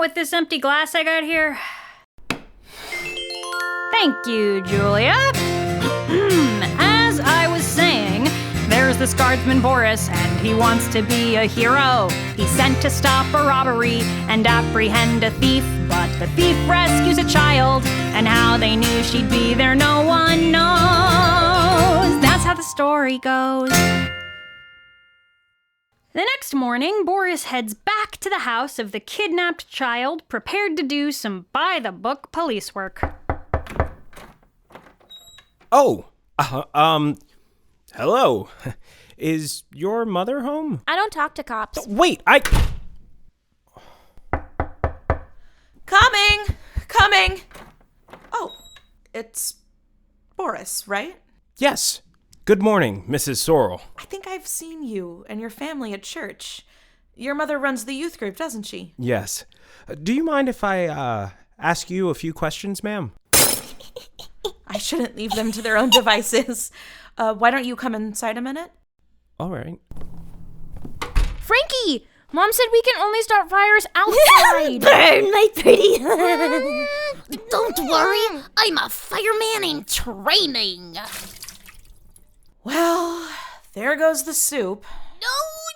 with this empty glass I got here? Thank you, Julia. As I was saying, there's this guardsman Boris, and he wants to be a hero. He's sent to stop a robbery and apprehend a thief, but the thief rescues a child, and how they knew she'd be there no one knows. That's how the story goes. The next morning, Boris heads back to the house of the kidnapped child, prepared to do some by-the-book police work. Oh, hello. Is your mother home? I don't talk to cops. Wait, Coming! Oh, it's Boris, right? Yes. Good morning, Mrs. Sorrel. I think I've seen you and your family at church. Your mother runs the youth group, doesn't she? Yes. Do you mind if I, ask you a few questions, ma'am? I shouldn't leave them to their own devices. Why don't you come inside a minute? All right. Frankie! Mom said we can only start fires outside. Burn, my pretty. Don't worry, I'm a fireman in training. Well, there goes the soup. No,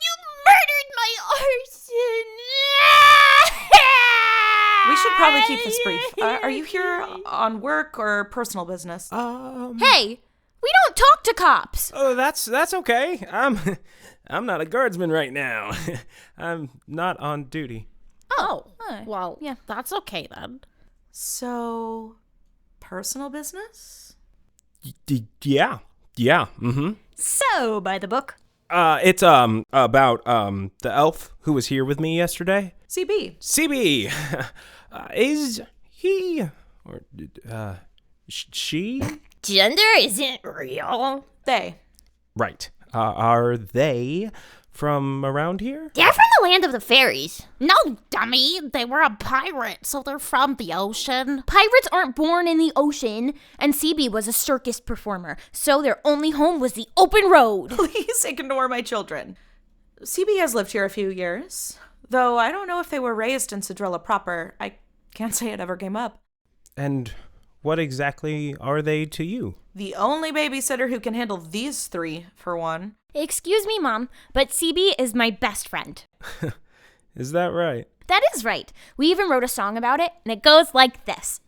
you murdered my arson. We should probably keep this brief. Are you here on work or personal business? Hey, we don't talk to cops. Oh, that's okay. I'm not a guardsman right now. I'm not on duty. Oh, well, yeah, that's okay then. So, personal business? Yeah, mm-hmm. So, by the book. It's, about, the elf who was here with me yesterday. CB. CB! Is he, or, she? Gender isn't real. They. Right. Are they from around here? They're from the land of the fairies. No, dummy. They were a pirate, so they're from the ocean. Pirates aren't born in the ocean, and CB was a circus performer, so their only home was the open road. Please ignore my children. CB has lived here a few years, though I don't know if they were raised in Cedrilla proper. I can't say it ever came up. And what exactly are they to you? The only babysitter who can handle these three, for one. Excuse me, Mom, but CB is my best friend. Is that right? That is right. We even wrote a song about it, and it goes like this.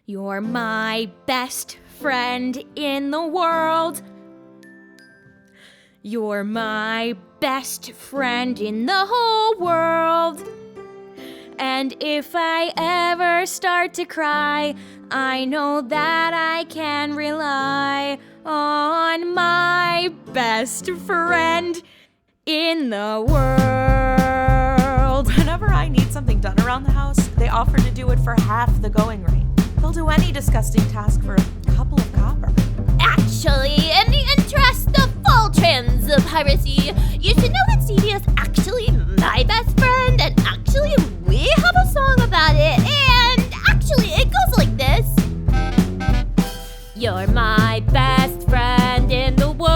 You're my best friend in the world. You're my best friend in the whole world. And if I ever start to cry, I know that I can rely on my best friend in the world. Whenever I need something done around the house, they offer to do it for half the going rate. They'll do any disgusting task for a couple of copper. Actually, in the interest of full trans piracy, you should know that CB is actually my best friend, and actually we have a song about it, and actually it goes like this. You're my best friend in the world.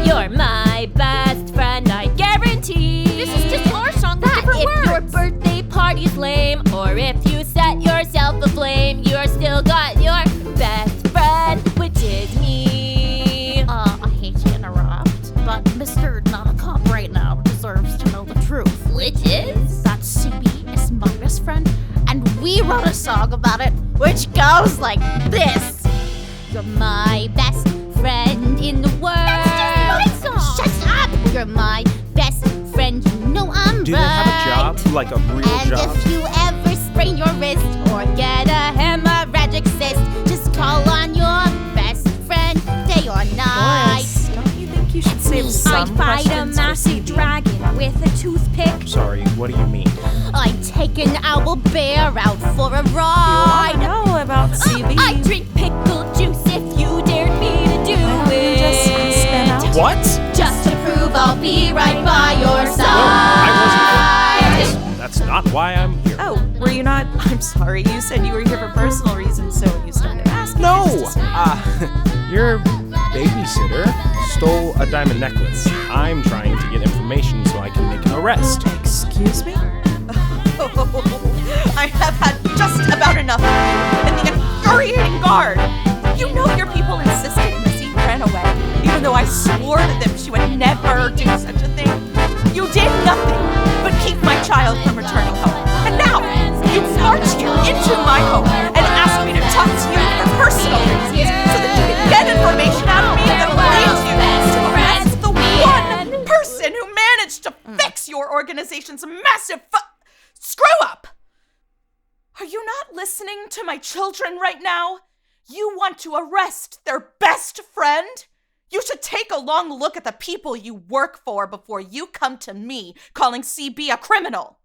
You're my best friend, I guarantee. This is just our song, that if your birthday party's lame, or if you set yourself aflame, you're still got your best friend, which is me. I hate to interrupt, but Mr. Not-a-Cop right now deserves to know the truth. Which is? That CB is my best friend, and we wrote a song about it, which goes like this. You're my best friend in the world. That's just my song. Shut up! You're my best friend, you know I'm Do right. they have a job? Like a real And job? if you ever sprain your wrist or get a hemorrhagic cyst, just call on your best friend day or night. Boris, don't you think you should save some I'd fight a questions for massive CB? dragon with a toothpick. Sorry, what do you mean? I'd take an owl bear out for a I ride. know about CB. I'd drink pickle juice if you dared me to do Why don't you just spin out? it. What? Just to prove I'll be right by your Whoa, side. that's not why I'm here. Oh, were you not? I'm sorry. You said you were here for personal reasons, so when you started asking... No! I just assumed. Your babysitter stole a diamond necklace. I'm trying to get information so I can make an arrest. Excuse me? I have had just about enough of you and the infuriating guard. You know your people insisted Missy ran away, even though I swore to them she would never do such a thing. You did nothing but keep my child from returning home. And now, you marched her into my home and asked me to talk to you for personal reasons so that you can get information out of me that will lead you to arrest the one person who managed to fix your organization's massive screw-up. Are you not listening to my children right now? You want to arrest their best friend? You should take a long look at the people you work for before you come to me calling CB a criminal.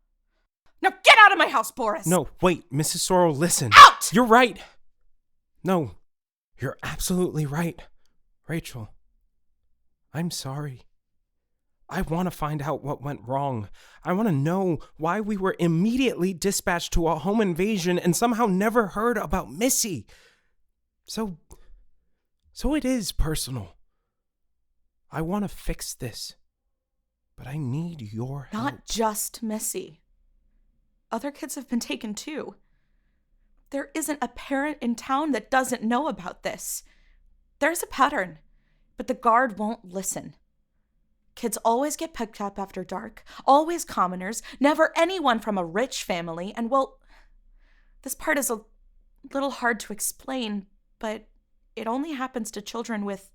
Now get out of my house, Boris. No, wait, Mrs. Sorrel, listen. Out! You're right. No, you're absolutely right. Rachel, I'm sorry. I want to find out what went wrong. I want to know why we were immediately dispatched to a home invasion and somehow never heard about Missy. So it is personal. I want to fix this, but I need your help. Not just Missy. Other kids have been taken too. There isn't a parent in town that doesn't know about this. There's a pattern, but the guard won't listen. Kids always get picked up after dark, always commoners, never anyone from a rich family, and well, this part is a little hard to explain, but it only happens to children with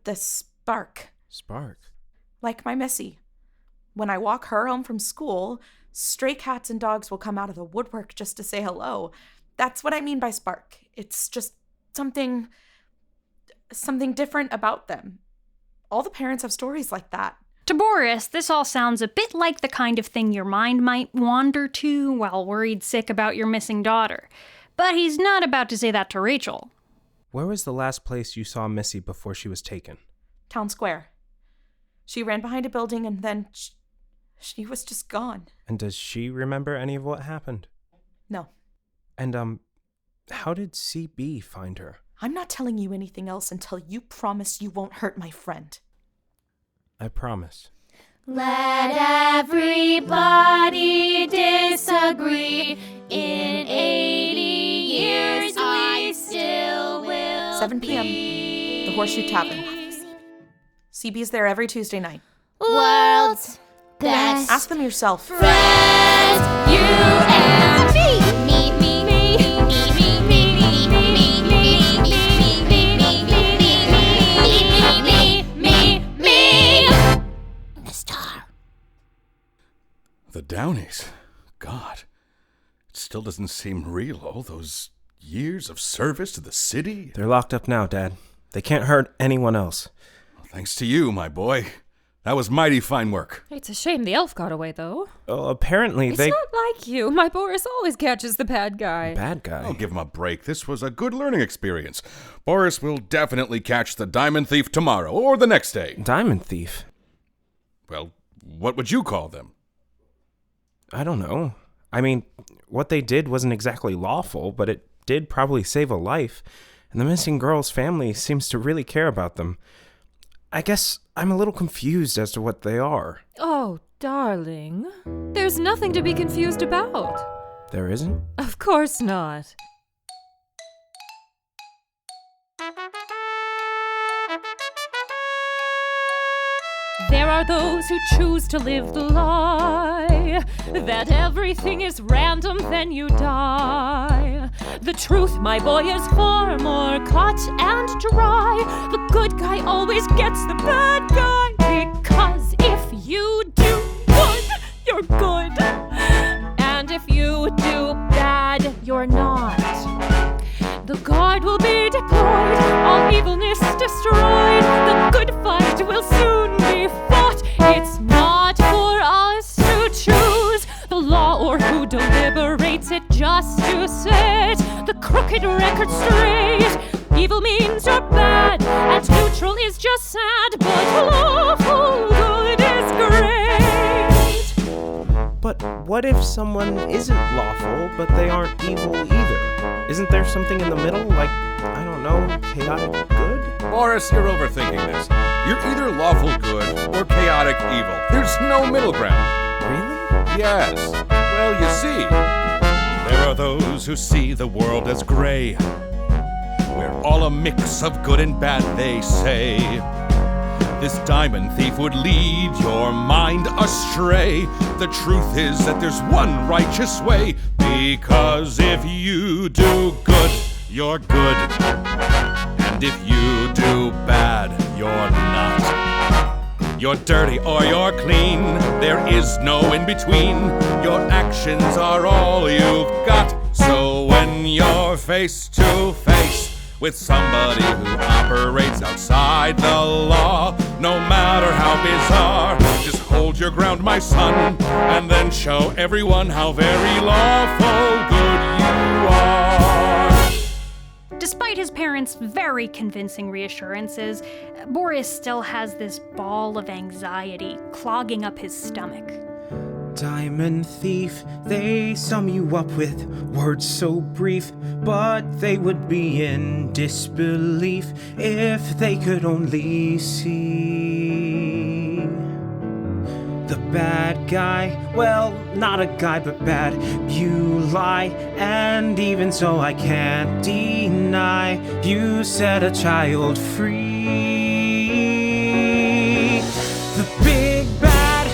the spark. Spark? Like my Missy. When I walk her home from school, stray cats and dogs will come out of the woodwork just to say hello. That's what I mean by spark. It's just something different about them. All the parents have stories like that. To Boris, this all sounds a bit like the kind of thing your mind might wander to while worried sick about your missing daughter. But he's not about to say that to Rachel. Where was the last place you saw Missy before she was taken? Town Square. She ran behind a building and then she was just gone. And does she remember any of what happened? No. And, how did CB find her? I'm not telling you anything else until you promise you won't hurt my friend. I promise. Let everybody disagree. In 80 years we still will 7 p.m. The Horseshoe Tavern. CB's there every Tuesday night. World's best Ask them yourself. friend, you and me. Me, me, me, me, me, me, me, me, me. The star. The Downies. God. It still doesn't seem real, all those years of service to the city. They're locked up now, Dad. They can't hurt anyone else. Well, thanks to you, my boy. That was mighty fine work. It's a shame the elf got away, though. Well, apparently It's they... not like you. My Boris always catches the bad guy. Bad guy. I'll give him a break. This was a good learning experience. Boris will definitely catch the diamond thief tomorrow or the next day. Diamond thief? Well, what would you call them? I don't know. I mean, what they did wasn't exactly lawful, but it did probably save a life. And the missing girl's family seems to really care about them. I guess I'm a little confused as to what they are. Oh, darling. There's nothing to be confused about. There isn't? Of course not. There are those who choose to live the lie that everything is random, then you die. The truth, my boy, is far more cut and dry. The good guy always gets the bad guy, because if you do good, you're good. And if you do bad, you're not. The guard will be deployed, all evilness destroyed. The good fight will soon be fought. It's not for us to choose the law or who deliberates it, just to set the crooked record straight. Evil means you're bad, and neutral is just sad, but lawful good is great. But what if someone isn't lawful, but they aren't evil either? Isn't there something in the middle, like, I don't know, chaotic good? Boris, you're overthinking this. You're either lawful good or chaotic evil. There's no middle ground. Really? Yes. Well, you see, there are those who see the world as gray. We're all a mix of good and bad, they say. This diamond thief would lead your mind astray. The truth is that there's one righteous way, because if you do good, you're good. And if you do bad, you're not. You're dirty or you're clean, there is no in between. Your actions are all you've got. So when you're face to face with somebody who operates outside the law, no matter how bizarre, just hold your ground, my son, and then show everyone how very lawful good you are. Despite his parents' very convincing reassurances, Boris still has this ball of anxiety clogging up his stomach. Diamond thief, they sum you up with words so brief, but they would be in disbelief if they could only see the bad guy. Well, not a guy, but bad. You lie, and even so I can't deny you set a child free. The big bad,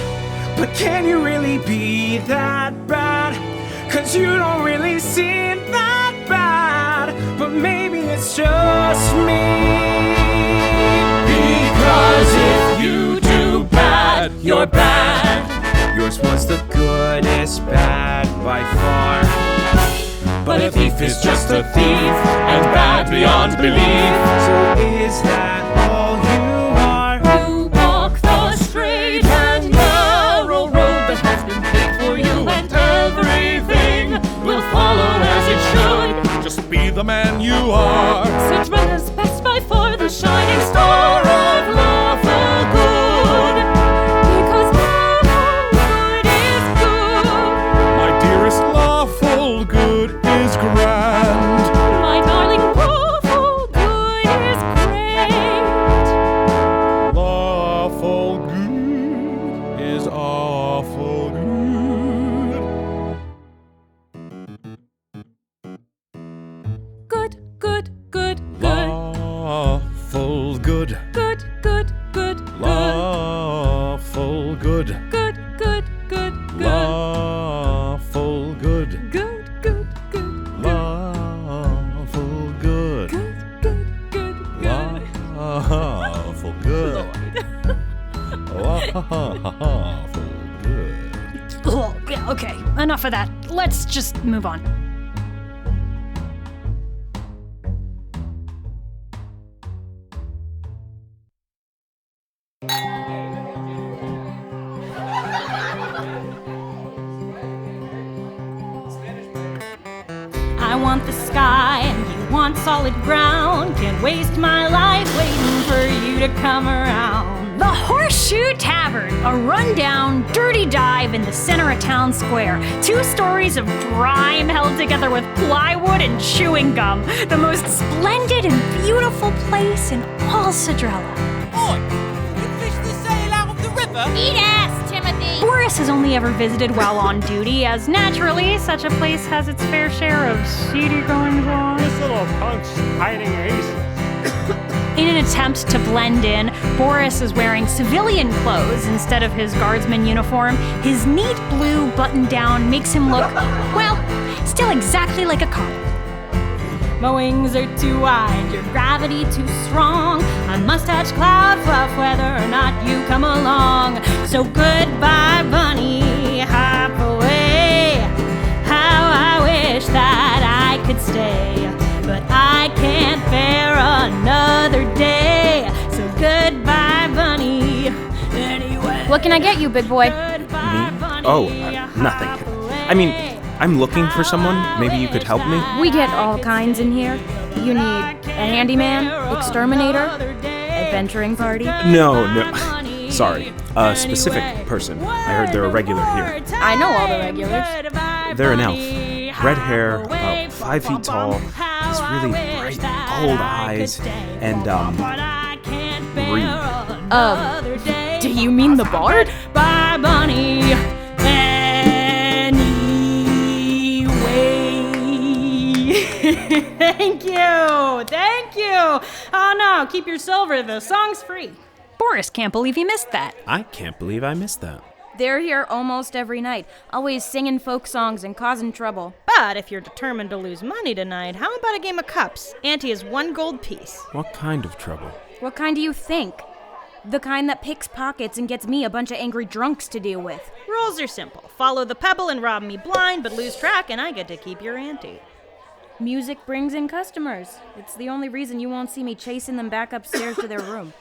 but can you really be that bad? 'Cause you don't really seem that bad, but maybe it's just me. Because if you do bad, you're bad. Yours was the goodest bad by far. But a thief is just a thief, and bad beyond belief. So is that all you are? You walk the straight and narrow road that has been paved for you, and everything will follow as it should. Just be the man you are. Such men as best by far the shining star of lawful good. Because lawful good is good. My dearest lawful good is grand. My darling lawful good is great. Lawful good is awful good. Good, good, good, good. Lawful good. Good, good, good, good. Lawful good. Good, good, good, good. Lawful good. Good, good, good, Lawful good. good, good, good, good. Lawful good. Lawful good. Ugh, yeah, okay, enough of that. Let's just move on. I want the sky and you want solid ground. Can't waste my life waiting for you to come around. The Horseshoe Tavern, a rundown, dirty dive in the center of town square. 2 stories of grime held together with plywood and chewing gum. The most splendid and beautiful place in all Cedrella. Oi! You fished the sail out of the river? Eat ass, Timothy! Boris has only ever visited while on duty, as naturally such a place has its fair share of seedy goings-on. This little punk's hiding aces. In an attempt to blend in, Boris is wearing civilian clothes instead of his guardsman uniform. His neat blue button-down makes him look, well, still exactly like a cop. My wings are too wide, your gravity too strong. I must touch cloud fluff whether or not you come along. So goodbye, bunny, hop away. How I wish that I could stay, but I can't bear another day. So goodbye, bunny. Anyway. What can I get you, big boy? Goodbye, bunny. Oh, nothing. I mean, I'm looking for someone. Maybe you could help me? We get all kinds in here. You need a handyman, exterminator, adventuring party. No. Sorry, a specific person. I heard they're a regular here. I know all the regulars. They're an elf. Red hair, about 5 feet tall, has really bright gold eyes, and, read. Do you mean the bard? Bye, bunny. Anyway. No, keep your silver. The song's free. Boris can't believe he missed that. I can't believe I missed that. They're here almost every night, always singing folk songs and causing trouble. But if you're determined to lose money tonight, how about a game of cups? Ante is 1 gold piece. What kind of trouble? What kind do you think? The kind that picks pockets and gets me a bunch of angry drunks to deal with. Rules are simple. Follow the pebble and rob me blind, but lose track and I get to keep your ante. Music brings in customers. It's the only reason you won't see me chasing them back upstairs to their room.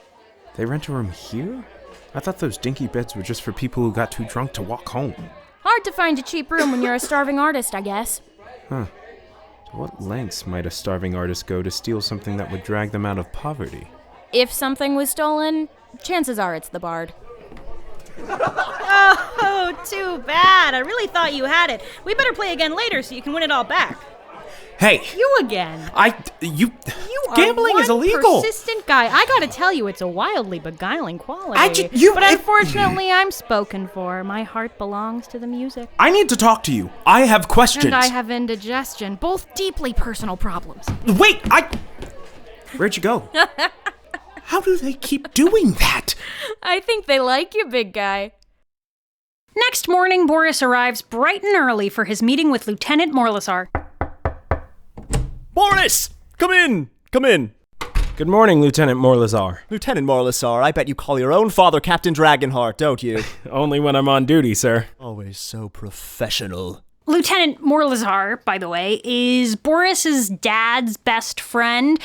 They rent a room here? I thought those dinky beds were just for people who got too drunk to walk home. Hard to find a cheap room when you're a starving artist, I guess. Huh. To what lengths might a starving artist go to steal something that would drag them out of poverty? If something was stolen, chances are it's the bard. Oh, too bad. I really thought you had it. We better play again later so you can win it all back. Hey! You again. You Gambling is illegal. Persistent guy. I gotta tell you, it's a wildly beguiling quality. But unfortunately, I'm spoken for. My heart belongs to the music. I need to talk to you. I have questions. And I have indigestion, both deeply personal problems. Wait, Where'd you go? How do they keep doing that? I think they like you, big guy. Next morning, Boris arrives bright and early for his meeting with Lieutenant Morlisar. Boris! Come in! Come in! Good morning, Lieutenant Morlisar. Lieutenant Morlisar, I bet you call your own father Captain Dragonheart, don't you? Only when I'm on duty, sir. Always so professional. Lieutenant Morlisar, by the way, is Boris's dad's best friend.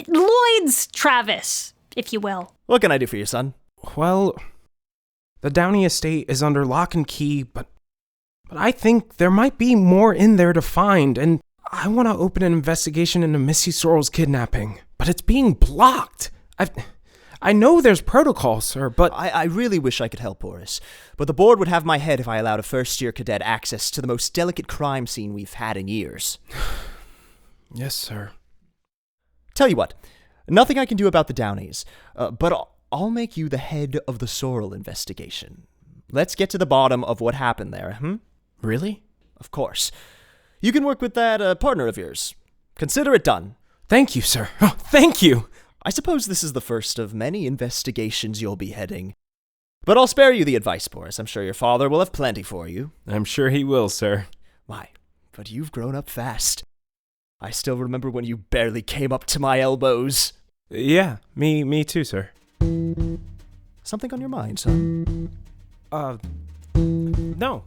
Lloyd's Travis, if you will. What can I do for you, son? Well, the Downey estate is under lock and key, but I think there might be more in there to find, and I want to open an investigation into Missy Sorrel's kidnapping, but it's being blocked. I know there's protocol, sir, but... I really wish I could help, Boris, but the board would have my head if I allowed a first-year cadet access to the most delicate crime scene we've had in years. Yes, sir. Tell you what, nothing I can do about the Downeys, but I'll make you the head of the Sorrel investigation. Let's get to the bottom of what happened there, Really? Of course. You can work with that partner of yours. Consider it done. Thank you, sir. Oh, thank you. I suppose this is the first of many investigations you'll be heading. But I'll spare you the advice, Boris. I'm sure your father will have plenty for you. I'm sure he will, sir. Why, but you've grown up fast. I still remember when you barely came up to my elbows. Yeah, me too, sir. Something on your mind, son? No.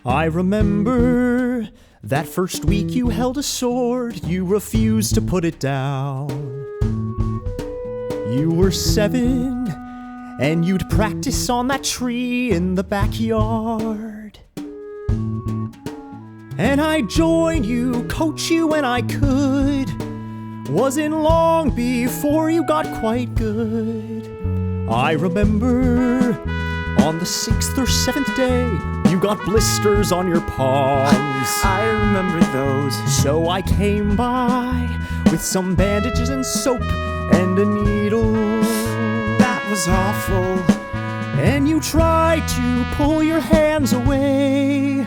I remember that first week you held a sword, you refused to put it down. You were 7, and you'd practice on that tree in the backyard. And I'd join you, coach you when I could. Wasn't long before you got quite good. I remember on the 6th or 7th day, you got blisters on your palms. I remember those. So I came by with some bandages and soap and a needle. That was awful. And you tried to pull your hands away,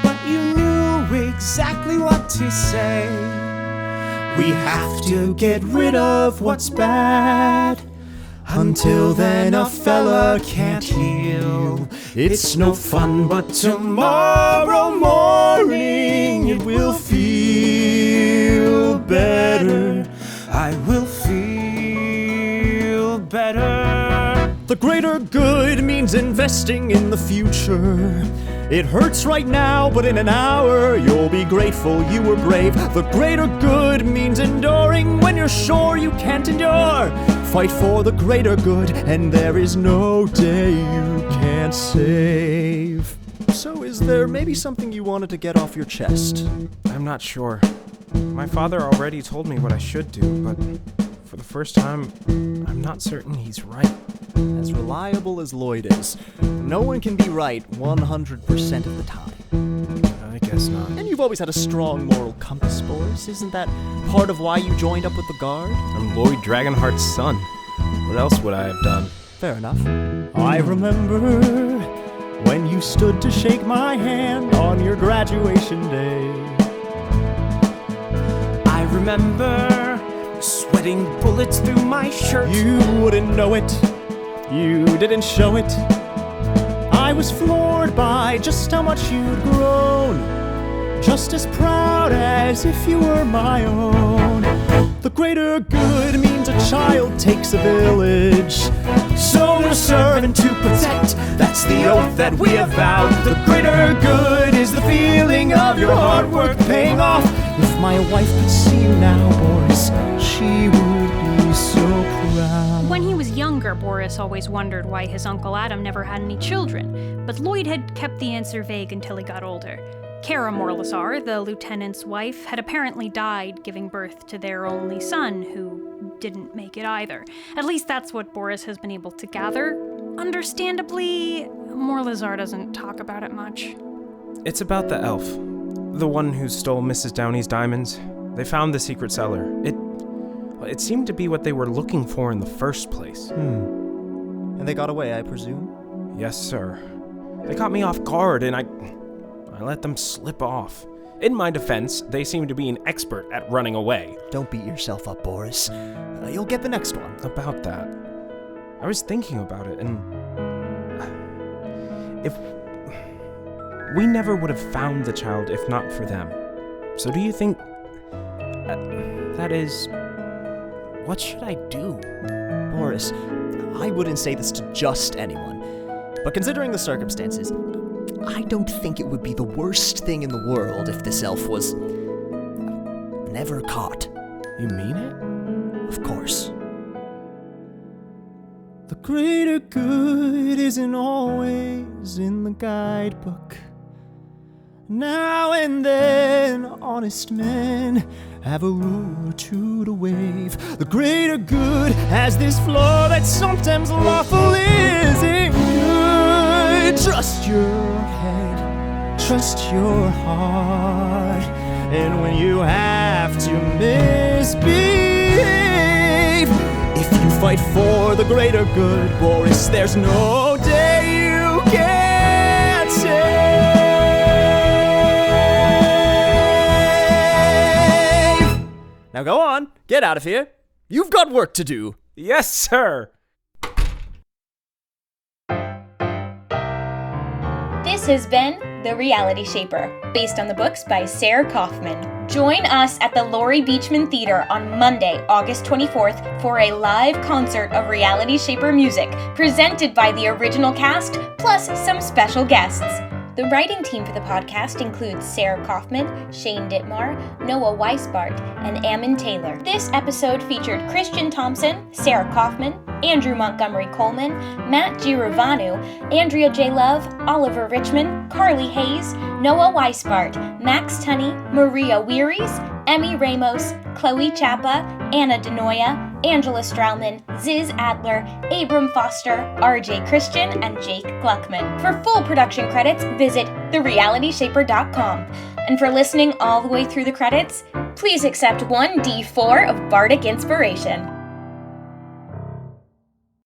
but you knew exactly what to say. We have to get rid of what's bad. Until then a fella can't heal. It's no fun, but tomorrow morning it will feel better. I will feel better. The greater good means investing in the future. It hurts right now, but in an hour you'll be grateful you were brave. The greater good means enduring when you're sure you can't endure. Fight for the greater good, and there is no day you can't save. So is there maybe something you wanted to get off your chest? I'm not sure. My father already told me what I should do, but for the first time, I'm not certain he's right. As reliable as Lloyd is, no one can be right 100% of the time. I guess not. And you've always had a strong moral compass, Boris. Isn't that part of why you joined up with the Guard? I'm Lloyd Dragonheart's son. What else would I have done? Fair enough. I remember when you stood to shake my hand on your graduation day. I remember letting bullets through my shirt. You wouldn't know it. You didn't show it. I was floored by just how much you'd grown. Just as proud as if you were my own. The greater good means a child takes a village. So to serve and to protect, that's the oath that we have vowed. The greater good is the feeling of your hard work paying off. If my wife could see you now, Boris, she would be so proud. When he was younger, Boris always wondered why his Uncle Adam never had any children, but Lloyd had kept the answer vague until he got older. Kara Morlazar, the lieutenant's wife, had apparently died giving birth to their only son, who didn't make it either. At least that's what Boris has been able to gather. Understandably, Morlazar doesn't talk about it much. It's about the elf. The one who stole Mrs. Downey's diamonds. They found the secret cellar. It seemed to be what they were looking for in the first place. And they got away, I presume? Yes, sir. They caught me off guard, and I let them slip off. In my defense, they seem to be an expert at running away. Don't beat yourself up, Boris. You'll get the next one. About that, I was thinking about it, and if we never would have found the child if not for them. So do you think... that is... What should I do? Boris, I wouldn't say this to just anyone, but considering the circumstances, I don't think it would be the worst thing in the world if this elf was... never caught. You mean it? Of course. The greater good isn't always in the guidebook. Now and then, honest men have a rule or two to wave. The greater good has this flaw that sometimes lawful isn't good. Trust your head, trust your heart, and when you have to misbehave, if you fight for the greater good, Boris, there's no day you can't save. Now go on, get out of here. You've got work to do. Yes, sir. This has been The Reality Shaper, based on the books by Sair Kaufman. Join us at the Laurie Beachman Theater on Monday, August 24th for a live concert of Reality Shaper music presented by the original cast, plus some special guests. The writing team for the podcast includes Sair Kaufman, Shane Dittmar, Noah Weisbart, and Ammon Taylor. This episode featured Christian Thompson, Sair Kaufman, Andrew Montgomery Coleman, Matt Giroveanu, Andrea J. Love, Oliver Richman, Carly Hayes, Noah Weisbart, Max Tunney, Maria Wirries, Emmy Ramos, Chloe Chappa, Anna DeNoia, Angela Strauman, Ziz Adler, Abram Foster, RJ Christian, and Jake Gluckman. For full production credits, visit therealityshaper.com. And for listening all the way through the credits, please accept 1d4 of Bardic Inspiration.